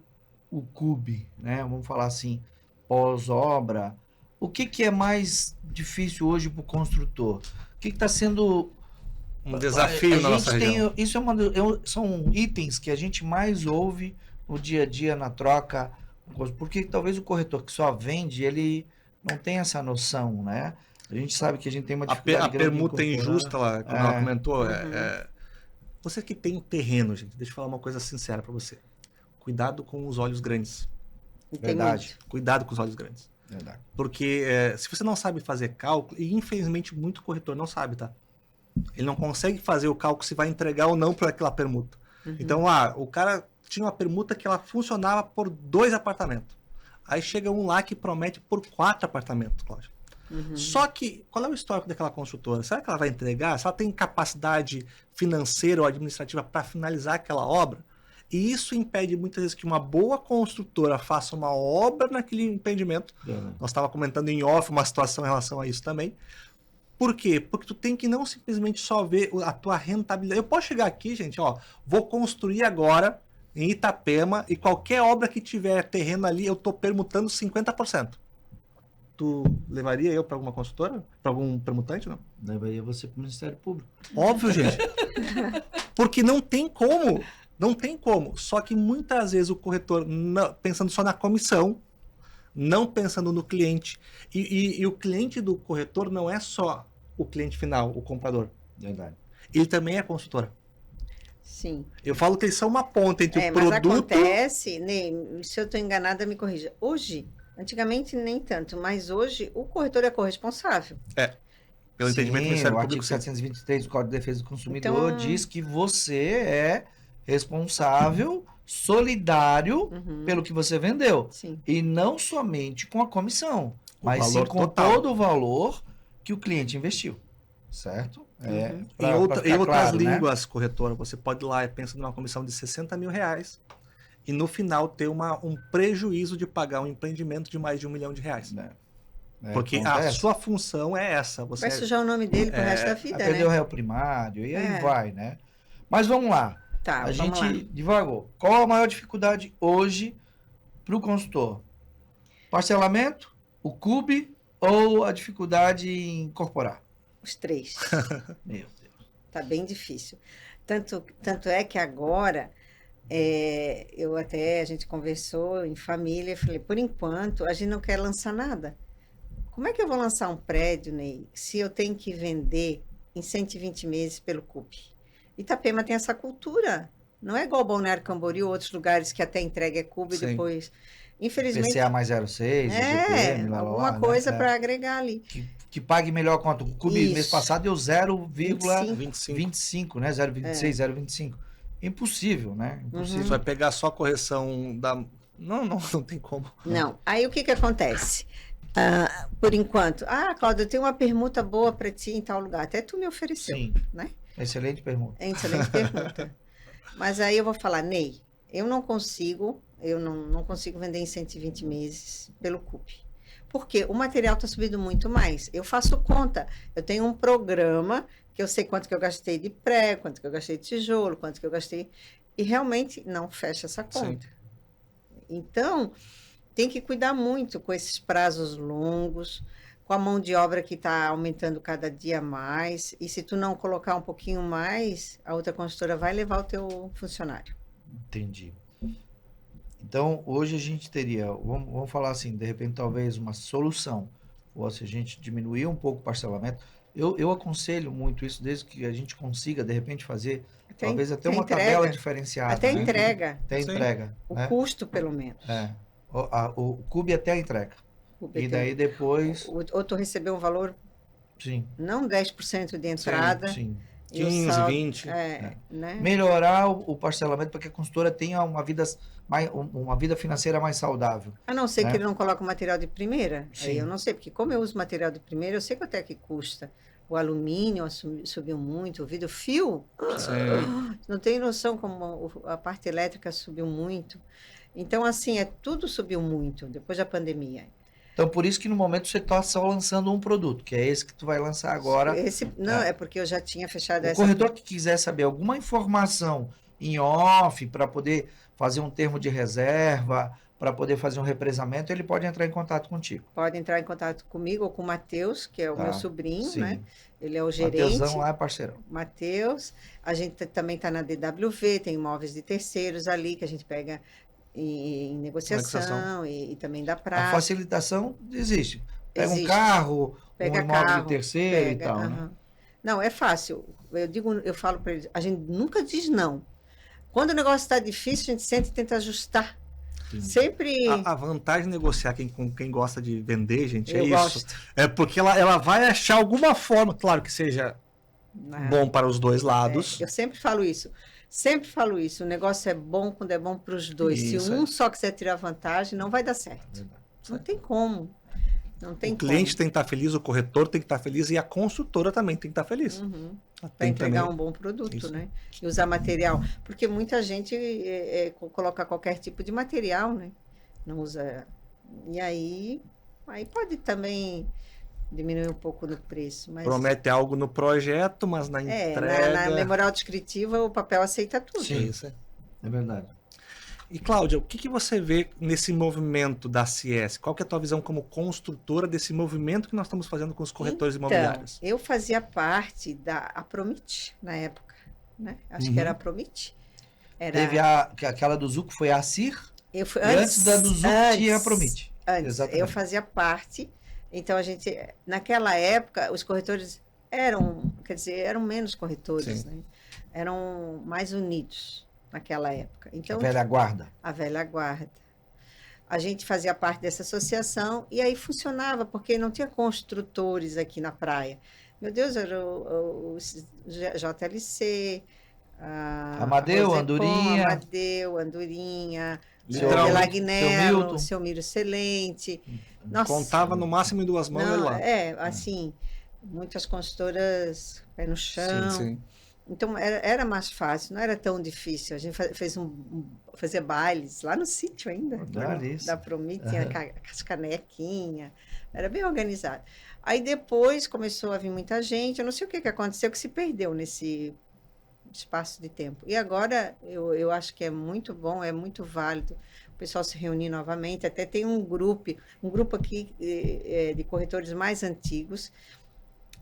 o CUB, né? Vamos falar assim, pós-obra. O que é mais difícil hoje para o construtor? O que está sendo... Um desafio A na nossa gente região. Isso são itens que a gente mais ouve no dia a dia, na troca Porque talvez o corretor que só vende, ele não tem essa noção, né? A gente sabe que a gente tem uma A dificuldade grande em permuta incorporar. injusta, como ela comentou, Uhum. você que tem um terreno, gente, deixa eu falar uma coisa sincera para você. Cuidado com os olhos grandes. E tem Verdade. muito. Cuidado com os olhos grandes. Verdade. Porque se você não sabe fazer cálculo, e infelizmente muito corretor não sabe, tá? Ele não consegue fazer o cálculo se vai entregar ou não para aquela permuta. Uhum. Então, o cara tinha uma permuta que ela funcionava por 2 apartamentos. Aí chega um lá que promete por 4 apartamentos, Cláudio. Uhum. Só que, qual é o histórico daquela construtora? Será que ela vai entregar? Se ela tem capacidade financeira ou administrativa para finalizar aquela obra? E isso impede muitas vezes que uma boa construtora faça uma obra naquele empreendimento. Nós estávamos comentando em off uma situação em relação a isso também. Por quê? Porque tu tem que não simplesmente só ver a tua rentabilidade. Eu posso chegar aqui, gente, vou construir agora em Itapema e qualquer obra que tiver terreno ali, eu tô permutando 50%. Tu levaria eu para alguma construtora? Para algum permutante, não? Levaria você para o Ministério Público. Óbvio, gente. Porque não tem como. Não tem como. Só que muitas vezes o corretor, pensando só na comissão, não pensando no cliente. E o cliente do corretor não é só o cliente final, o comprador. Verdade. Ele também é consultora. Sim. Eu falo que eles são uma ponta entre o Mas produto... acontece, Ney, se eu estou enganada, me corrija. Hoje, antigamente nem tanto, mas hoje o corretor é corresponsável. Pelo entendimento do Ministério o Público, artigo sim. 723 do Código de Defesa do Consumidor Então- diz que você é responsável, solidário Uhum. pelo que você vendeu. Sim. E não somente com a comissão, O mas sim valor com total. todo o valor que o cliente investiu. Certo? Uhum. Pra Em outras ficar claro, né? línguas, corretora, você pode ir lá e pensa numa comissão de 60 mil reais e no final ter um prejuízo de pagar um empreendimento de mais de R$1 milhão. Porque a acontece. sua função é essa. Você Vai sujar o nome dele pro resto da vida, Vai perder o né? réu primário e aí É. vai, né? Mas vamos lá. Tá, A vamos lá. gente divagou. Qual a maior dificuldade hoje para o consultor? Parcelamento, o CUB ou a dificuldade em incorporar? Os 3. Meu Deus. Tá bem difícil. Tanto é que agora, a gente conversou em família, eu falei, por enquanto, a gente não quer lançar nada. Como é que eu vou lançar um prédio, Ney, se eu tenho que vender em 120 meses pelo CUP? Itapema tem essa cultura. Não é igual Balneário Camboriú ou outros lugares que até entrega CUP e Sim. depois... Infelizmente, PCA mais 06, GPM, lá, alguma né? coisa para agregar ali. Que pague melhor quanto? O CUB mês Isso. passado deu 0,25, 25. né? 0,26, 0,25. Impossível, né? Impossível. Você vai pegar só a correção da... Não tem como. Não. Aí o que acontece? Por enquanto, Cláudia, eu tenho uma permuta boa para ti em tal lugar. Até tu me ofereceu, Sim. né? Excelente pergunta. É excelente pergunta. Mas aí eu vou falar, Ney, eu não consigo vender em 120 meses pelo CUP. Porque o material está subindo muito mais. Eu faço conta. Eu tenho um programa que eu sei quanto que eu gastei de prego, quanto que eu gastei de tijolo, quanto que eu gastei... E realmente não fecha essa conta. Sim. Então, tem que cuidar muito com esses prazos longos, com a mão de obra que está aumentando cada dia mais. E se tu não colocar um pouquinho mais, a outra consultora vai levar o teu funcionário. Entendi. Então, hoje a gente teria, vamos falar assim, de repente, talvez uma solução fosse a gente diminuir um pouco o parcelamento. Eu aconselho muito isso, desde que a gente consiga, de repente, fazer talvez até uma entrega. tabela diferenciada. Até né? entrega. Até Sim. entrega. O né? custo, pelo menos. O CUB até a entrega. O E daí depois, Ou tu recebeu um valor, sim, não 10% de entrada. sim. E o 15, saldo, 20. né? Melhorar o parcelamento para que a consultora tenha uma vida financeira mais saudável. A não ser né? que ele não coloque o material de primeira. Sim. Aí eu não sei, porque como eu uso material de primeira, eu sei quanto é que custa. O alumínio subiu muito, o vidro fio, não tem noção como a parte elétrica subiu muito. Então, assim, tudo subiu muito depois da pandemia. Então, por isso que no momento você está só lançando um produto, que é esse que tu vai lançar agora. É porque eu já tinha fechado O essa. corretor que quiser saber alguma informação em off para poder fazer um termo de reserva, para poder fazer um represamento, ele pode entrar em contato contigo. Pode entrar em contato comigo ou com o Matheus, que é o Tá, meu sobrinho, sim. né? Ele é o gerente. Mateusão lá é parceirão. Matheus. A gente também está na DWV, tem imóveis de terceiros ali, que a gente pega em negociação e também da A praça. facilitação existe. Pega um Existe. carro, Pega um imóvel carro, de terceiro e tal, né? aham. Não, é fácil. Eu falo para eles, a gente nunca diz não. Quando o negócio está difícil, a gente senta e tenta ajustar. Entendi. Sempre A vantagem de negociar com quem gosta de vender, gente, é eu isso. gosto. É porque ela vai achar alguma forma, claro que seja Ah, bom para os dois lados. eu sempre falo isso. Sempre falo isso. O negócio é bom quando é bom para os dois. Isso, Se um só quiser tirar vantagem, não vai dar certo. Não tem como. Não tem O cliente como. tem que estar feliz, o corretor tem que estar feliz e a construtora também tem que estar feliz. Uhum. Ela Para tem entregar também- um bom produto, Isso. né? E usar material. Porque muita gente coloca qualquer tipo de material, né? Não usa. E aí pode também diminuir um pouco do preço. Mas Promete algo no projeto, mas na na entrega... memorial descritiva o papel aceita tudo. Sim. Isso. É verdade. E, Cláudia, o que você vê nesse movimento da CS? Qual que é a tua visão como construtora desse movimento que nós estamos fazendo com os corretores imobiliários? Eu fazia parte da Apromit na época, né? Acho que era a Apromit. Era, Teve aquela do Zuc, foi a CIR, eu fui, e antes da do Zuc tinha a Promit. Antes, Exatamente. eu fazia parte. Então, naquela época, os corretores eram menos corretores, Sim. né? Eram mais unidos naquela época. Então, A velha guarda. a velha guarda. A gente fazia parte dessa associação e aí funcionava, porque não tinha construtores aqui na praia. Meu Deus, era o JLC, Amadeu, Rosecon, Andorinha. Amadeu, Andorinha, Literalmente, Delagnello, Milton. seu Miro Excelente. Nossa, Contava no máximo em 2 mãos, olha não, lá. assim, muitas consultoras pé no chão. Sim. Então era mais fácil, não era tão difícil. A gente fazia bailes lá no sítio ainda, Delícia. da Promit, tinha Aham. as canequinhas, era bem organizado. Aí depois começou a vir muita gente, eu não sei o que aconteceu, que se perdeu nesse espaço de tempo. E agora eu acho que é muito bom, é muito válido o pessoal se reunir novamente. Até tem um grupo aqui de corretores mais antigos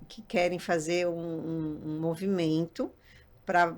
que querem fazer um movimento para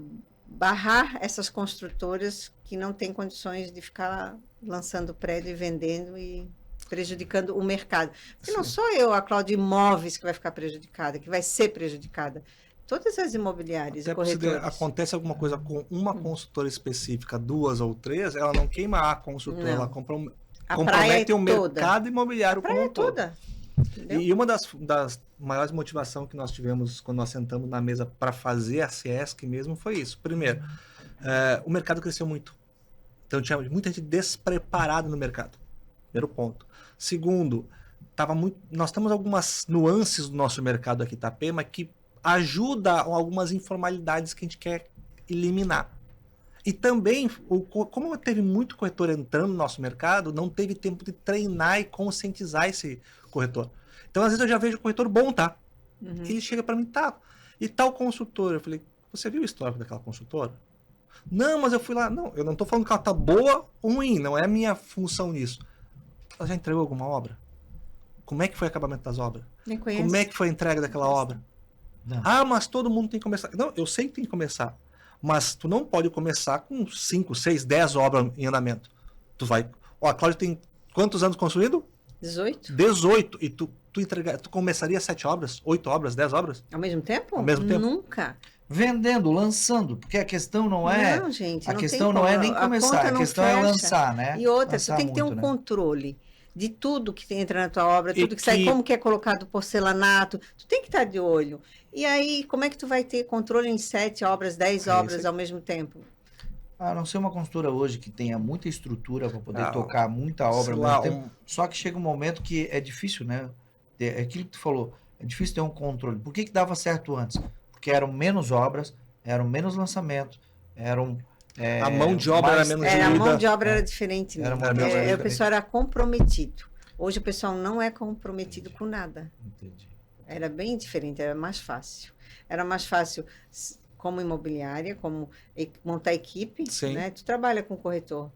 barrar essas construtoras que não têm condições de ficar lançando prédio e vendendo e prejudicando o mercado. Porque não sou eu, a Cláudia Imóveis, que vai ficar prejudicada, que vai ser prejudicada. Todas as imobiliárias Até e porque corretores. acontece alguma coisa com uma consultora específica, 2 ou 3, ela não queima a consultora, Não. ela A praia compromete o toda. mercado imobiliário A praia como um todo. toda. Entendeu? E uma das maiores motivações que nós tivemos quando nós sentamos na mesa para fazer a CIESC mesmo foi isso. Primeiro, o mercado cresceu muito. Então tinha muita gente despreparada no mercado. Primeiro ponto. Segundo, nós temos algumas nuances do nosso mercado aqui em Itapema que ajuda algumas informalidades que a gente quer eliminar. E também, como teve muito corretor entrando no nosso mercado, não teve tempo de treinar e conscientizar esse corretor. Então, às vezes, eu já vejo corretor bom, tá? Uhum. Ele chega para mim, tá, e tal consultora? Eu falei, você viu o histórico daquela consultora? Não, mas eu fui lá. Não, eu não tô falando que ela tá boa ou ruim, não é a minha função nisso. Ela já entregou alguma obra? Como é que foi o acabamento das obras? Nem conheço. Como é que foi a entrega daquela obra? Não. Ah, mas todo mundo tem que começar. Não, eu sei que tem que começar. Mas tu não pode começar com 5, 6, 10 obras em andamento. Tu vai. Ó, a Cláudia tem quantos anos construído? 18? 18. E tu começaria 7 obras, 8 obras, 10 obras? Ao mesmo tempo? Ao mesmo tempo. Nunca. Vendendo, lançando, porque a questão não é. Não, gente, A não questão tem não é como. nem A começar, conta a não questão é fecha. lançar, né? E outra, Lançar tu tem que ter um muito, né? controle de tudo que entra na tua obra, E tudo que sai, que- como que é colocado porcelanato, tu tem que estar de olho. E aí, como é que tu vai ter controle em 7 obras, 10 É obras isso aí. ao mesmo tempo? A não ser uma construtora hoje que tenha muita estrutura para poder Ah, tocar muita obra sei ao lá, mesmo tempo. Só que chega um momento que é difícil, né? É aquilo que tu falou, é difícil ter um controle. Por que dava certo antes? Porque eram menos obras, eram menos lançamentos, eram. A mão de obra era mais- menos A diluída. mão de obra era diferente, né? Era mão de obra O diferente. pessoal era comprometido. Hoje o pessoal não é comprometido com nada. Entendi. Era bem diferente, era mais fácil. Era mais fácil como imobiliária, como montar equipe, Sim. né? Tu trabalha com corretor.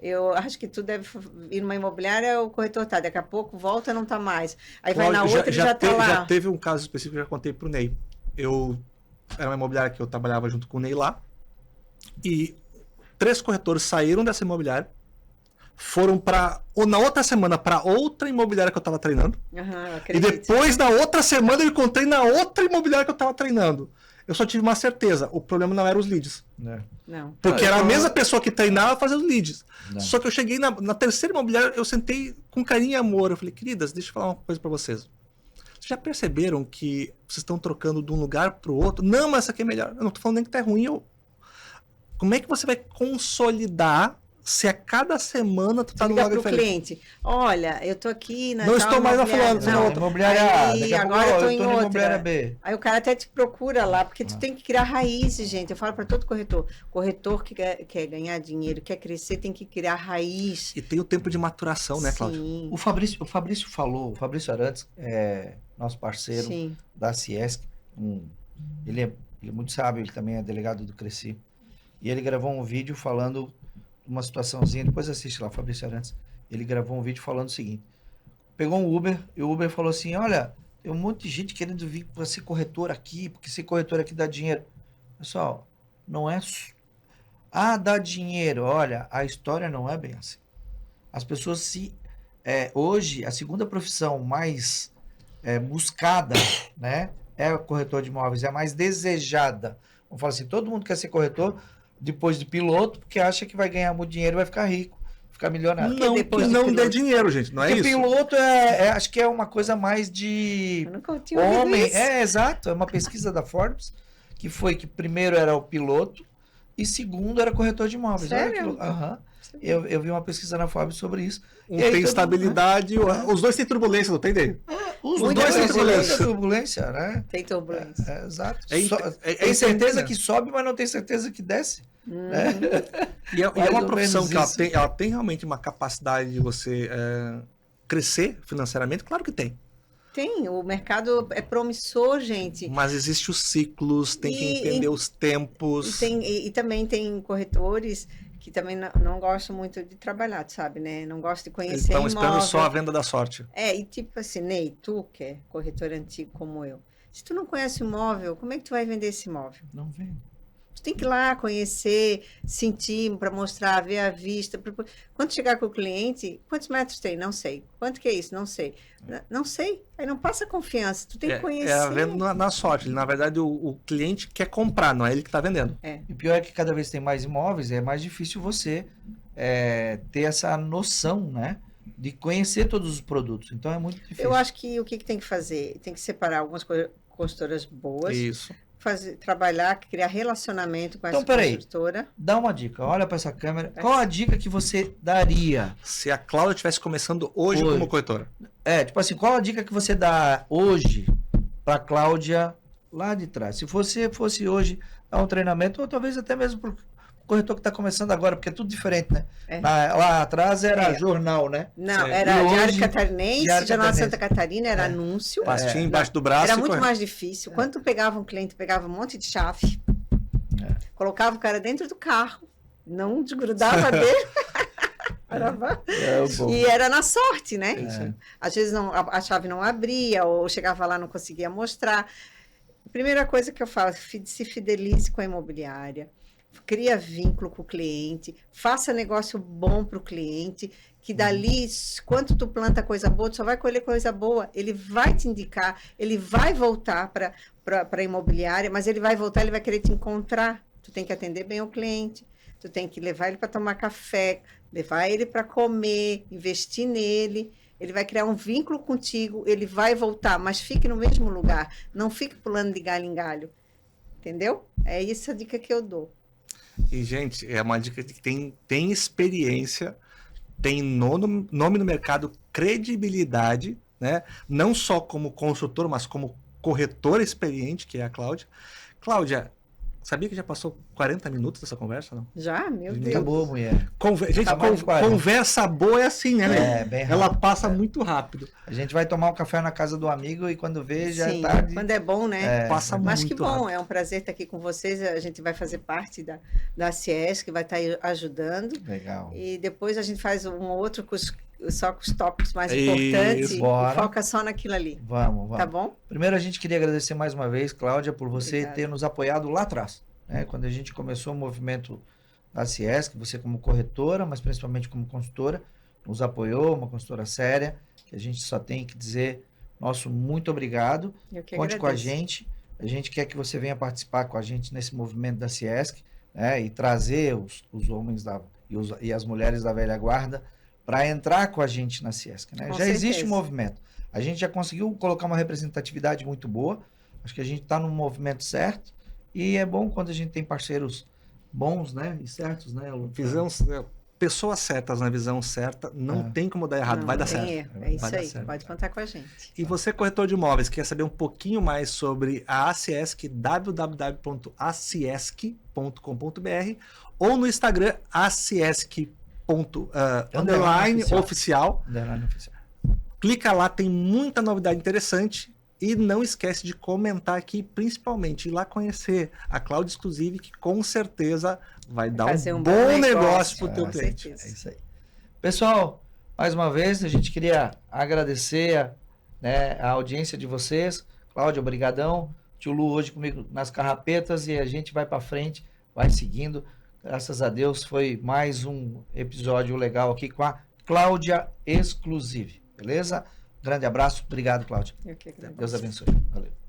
Eu acho que tu deve ir numa imobiliária, o corretor tá, daqui a pouco volta, não tá mais. Aí vai na Cláudio, outra e já tá lá. Já teve um caso específico que eu já contei pro Ney. Era uma imobiliária que eu trabalhava junto com o Ney lá. E 3 corretores saíram dessa imobiliária foram ou na outra semana para outra imobiliária que eu estava treinando. Aham, eu E acredito. depois, na outra semana, eu encontrei na outra imobiliária que eu estava treinando. Eu só tive uma certeza, o problema não era os leads. Né? Não. Porque Ah, era a eu- mesma pessoa que treinava fazendo leads. Não. Só que eu cheguei na terceira imobiliária, eu sentei com carinho e amor. Eu falei, queridas, deixa eu falar uma coisa para vocês. Vocês já perceberam que vocês estão trocando de um lugar para o outro? Não, mas essa aqui é melhor. Eu não estou falando nem que tá ruim. Como é que você vai consolidar se a cada semana tu tá num Liga lugar para o diferente? cliente. Olha, eu tô aqui na Não tal estou mais na imobiliária. fulana, Não, outra. Imobiliária A, Aí, daqui a pouco agora eu tô eu em tô na outra. imobiliária B. Aí o cara até te procura lá, porque tu tem que criar raízes, gente. Eu falo para todo corretor. Corretor que quer ganhar dinheiro, quer crescer, tem que criar raiz. E tem o tempo de maturação, né, Cláudio? Sim, O Fabrício falou, o Fabrício Arantes é nosso parceiro sim. da Ciesc. Ele é muito sábio, ele também é delegado do Cresci. E ele gravou um vídeo falando uma situaçãozinha, depois assiste lá, Fabrício Arantes. Ele gravou um vídeo falando o seguinte: pegou um Uber e o Uber falou assim: olha, tem um monte de gente querendo vir para ser corretor aqui, porque ser corretor aqui dá dinheiro. Pessoal, não é. Dá dinheiro. Olha, a história não é bem assim. As pessoas hoje, a segunda profissão mais buscada, né, é o corretor de imóveis, é a mais desejada. Vamos falar assim, todo mundo quer ser corretor depois de piloto, porque acha que vai ganhar muito dinheiro e vai ficar rico, ficar milionário. Não, depois que de não dê piloto? dinheiro, gente, não é Porque isso? piloto acho que é uma coisa mais de Eu nunca tinha ouvido homem. isso. Exato. É uma pesquisa da Forbes, que foi que primeiro era o piloto e segundo era corretor de imóveis. Olha Sério? que aham. Eu vi uma pesquisa na Forbes sobre isso. Um E aí tem todo estabilidade, os dois têm turbulência, não tem ideia? Os Muita dois têm turbulência. turbulência, né? Tem turbulência. Exato. É Tem certeza né? que sobe, mas não tem certeza que desce. E é Mais uma ou profissão menos que isso. ela tem realmente uma capacidade de você crescer financeiramente? Claro que tem. Tem, o mercado é promissor, gente. Mas existem os ciclos, tem que entender os tempos. E também tem corretores que também não gostam muito de trabalhar, tu sabe, né? Não gostam de Eles conhecer estão esperando imóvel. só a venda da sorte. E tipo assim, Ney, tu que é corretor antigo como eu, se tu não conhece o imóvel, como é que tu vai vender esse imóvel? Não vem. Tu tem que ir lá conhecer, sentir, para mostrar, ver a vista. Quando chegar com o cliente, quantos metros tem? Não sei. Quanto que é isso? Não sei. Não sei. Aí não passa confiança. Tu tem que conhecer. É a venda na sorte. Na verdade, o cliente quer comprar, não é ele que está vendendo. E pior é que cada vez tem mais imóveis, é mais difícil você ter essa noção, né? De conhecer todos os produtos. Então é muito difícil. Eu acho que o que tem que fazer? Tem que separar algumas consultoras boas, Isso. trabalhar, criar relacionamento com Então, essa peraí. construtora. Dá uma dica, olha para essa câmera. Qual a dica que você daria? Se a Cláudia estivesse começando hoje como corretora. Tipo assim, qual a dica que você dá hoje para Cláudia lá de trás? Se você fosse hoje dar um treinamento, ou talvez até mesmo para o corretor que está começando agora, porque é tudo diferente, né? Lá atrás era jornal, né? Não, Sim. era E Diário hoje, Catarinense, Diário Jornal Catarinense. Santa Catarina, era anúncio. Pastinha embaixo do braço. Era e muito correndo. mais difícil. Quando tu pegava um cliente, pegava um monte de chave, colocava o cara dentro do carro, não desgrudava dele. E era na sorte, né? Às vezes a chave não abria, ou chegava lá e não conseguia mostrar. Primeira coisa que eu falo, se fidelize com a imobiliária, cria vínculo com o cliente, faça negócio bom para o cliente, que dali, quando tu planta coisa boa, tu só vai colher coisa boa. Ele vai te indicar, ele vai voltar para a imobiliária, mas ele vai voltar, ele vai querer te encontrar. Tu tem que atender bem o cliente, tu tem que levar ele para tomar café, levar ele para comer, investir nele. Ele vai criar um vínculo contigo, ele vai voltar, mas fique no mesmo lugar. Não fique pulando de galho em galho. Entendeu? É essa a dica que eu dou. E, gente, é uma dica que tem experiência, tem nome no mercado, credibilidade, né? Não só como consultor, mas como corretora experiente, que é a Cláudia. Cláudia, sabia que já passou 40 minutos dessa conversa, não? Já? Meu Deus. Acabou, mulher. Gente, Tá mais de 40. conversa boa é assim, né? Bem rápido. Ela passa muito rápido. A gente vai tomar um café na casa do amigo e quando vê, já Sim, é tarde. quando é bom, né? Passa Mas muito que bom, rápido. é um prazer estar aqui com vocês. A gente vai fazer parte da CIES, que vai estar aí ajudando. Legal. E depois a gente faz um outro só com os tópicos mais Isso, importantes e bora. foca só naquilo ali. Vamos. Tá bom? Primeiro, a gente queria agradecer mais uma vez, Cláudia, por você Obrigada. ter nos apoiado lá atrás. Né? Quando a gente começou o movimento da Ciesc, você como corretora, mas principalmente como consultora, nos apoiou, uma consultora séria, que a gente só tem que dizer nosso muito obrigado. Eu que Conte com a agradeço. gente. A gente quer que você venha participar com a gente nesse movimento da Ciesc, né, e trazer os homens e as mulheres da velha guarda para entrar com a gente na Ciesc. Né? Com Já existe um certeza. movimento. A gente já conseguiu colocar uma representatividade muito boa. Acho que a gente está no movimento certo. E é bom quando a gente tem parceiros bons, né? E certos, né, Lu? Pessoas certas na visão certa, não tem como dar errado, Não, vai dar tem certo. erro. É Vai isso dar aí. certo. Pode contar com a gente. E você, corretor de imóveis, quer saber um pouquinho mais sobre a Aciesc, www.aciesc.com.br ou no Instagram, aciesc.underline oficial. Underline oficial. Clica lá, tem muita novidade interessante. E não esquece de comentar aqui, principalmente, ir lá conhecer a Cloud Exclusive, que com certeza vai dar fazer um um bom bom negócio negócio, para o teu com cliente. certeza. É isso aí. Pessoal, mais uma vez, a gente queria agradecer a audiência de vocês. Cláudia, obrigadão. Tio Lu hoje comigo nas carrapetas e a gente vai para frente, vai seguindo. Graças a Deus foi mais um episódio legal aqui com a Cláudia Exclusive. Beleza? Grande abraço. Obrigado, Cláudia. Eu que agradeço. Deus abençoe. Valeu.